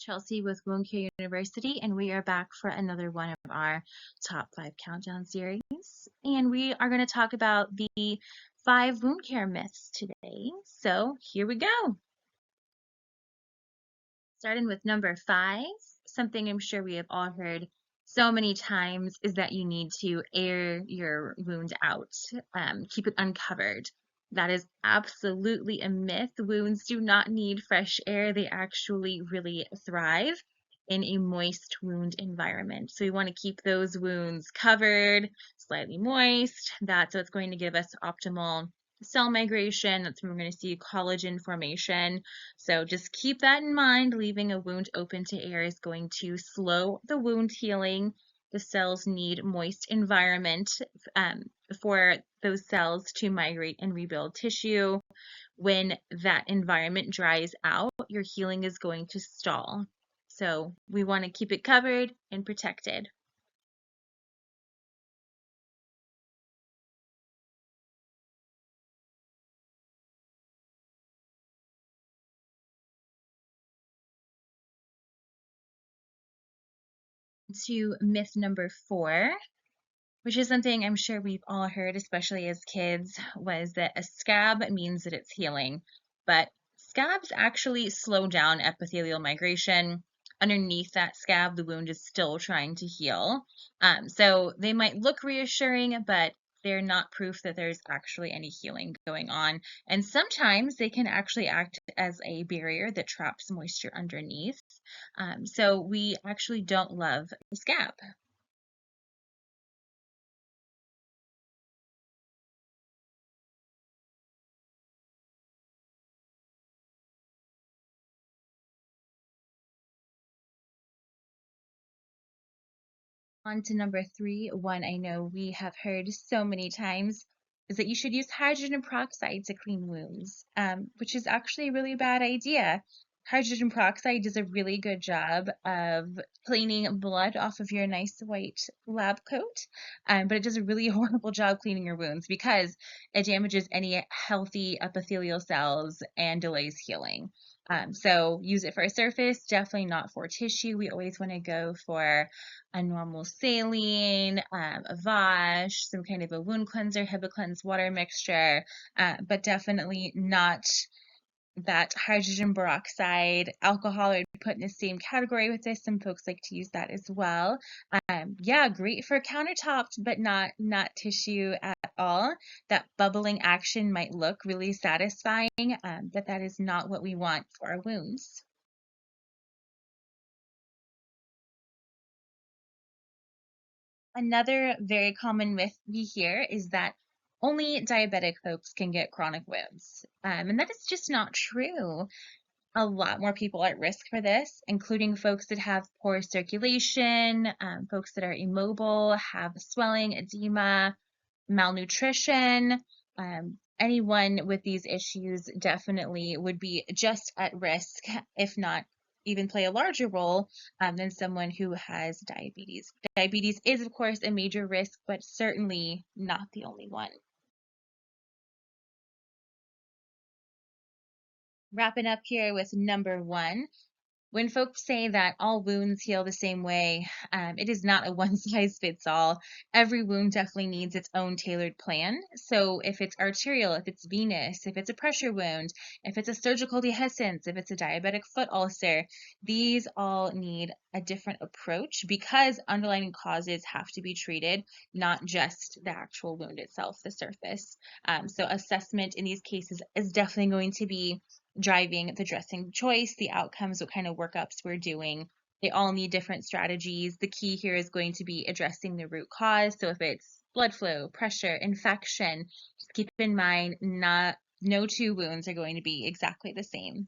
Chelsea with Wound Care University, and we are back for another one of our top 5 countdown series. And we are going to talk about the 5 wound care myths today. So here we go. Starting with number 5, something I'm sure we have all heard so many times is that you need to air your wound out, keep it uncovered. That is absolutely a myth. Wounds do not need fresh air. They actually really thrive in a moist wound environment. So we want to keep those wounds covered, slightly moist. That's what's going to give us optimal cell migration. That's when we're going to see collagen formation. So just keep that in mind. Leaving a wound open to air is going to slow the wound healing. The cells need moist environment for those cells to migrate and rebuild tissue. When that environment dries out, your healing is going to stall. So we want to keep it covered and protected. To myth number 4, which is something I'm sure we've all heard, especially as kids, was that a scab means that it's healing. But scabs actually slow down epithelial migration. Underneath that scab, the wound is still trying to heal. So they might look reassuring, but they're not proof that there's actually any healing going on. And sometimes they can actually act as a barrier that traps moisture underneath. So we actually don't love a scab. On to number 3, one I know we have heard so many times is that you should use hydrogen peroxide to clean wounds, which is actually a really bad idea. Hydrogen peroxide does a really good job of cleaning blood off of your nice white lab coat, but it does a really horrible job cleaning your wounds because it damages any healthy epithelial cells and delays healing. So use it for a surface, definitely not for tissue. We always want to go for a normal saline, a Vash, some kind of a wound cleanser, Hibiclens water mixture, but definitely not that hydrogen peroxide. Alcohol I would put in the same category with this. Some folks like to use that as well. Yeah, great for countertops, but not tissue at all. That bubbling action might look really satisfying, but that is not what we want for our wounds. Another very common myth we hear is that only diabetic folks can get chronic wounds. And that is just not true. A lot more people are at risk for this, including folks that have poor circulation, folks that are immobile, have swelling, edema, malnutrition. Anyone with these issues definitely would be just at risk, if not even play a larger role than someone who has diabetes. Diabetes is, of course, a major risk, but certainly not the only one. Wrapping up here with number 1. When folks say that all wounds heal the same way, it is not a one size fits all. Every wound definitely needs its own tailored plan. So if it's arterial, if it's venous, if it's a pressure wound, if it's a surgical dehiscence, if it's a diabetic foot ulcer, these all need a different approach because underlying causes have to be treated, not just the actual wound itself, the surface. So assessment in these cases is definitely going to be driving the dressing choice, the outcomes, what kind of workups we're doing. They all need different strategies. The key here is going to be addressing the root cause. So if it's blood flow, pressure, infection, just keep in mind no 2 wounds are going to be exactly the same.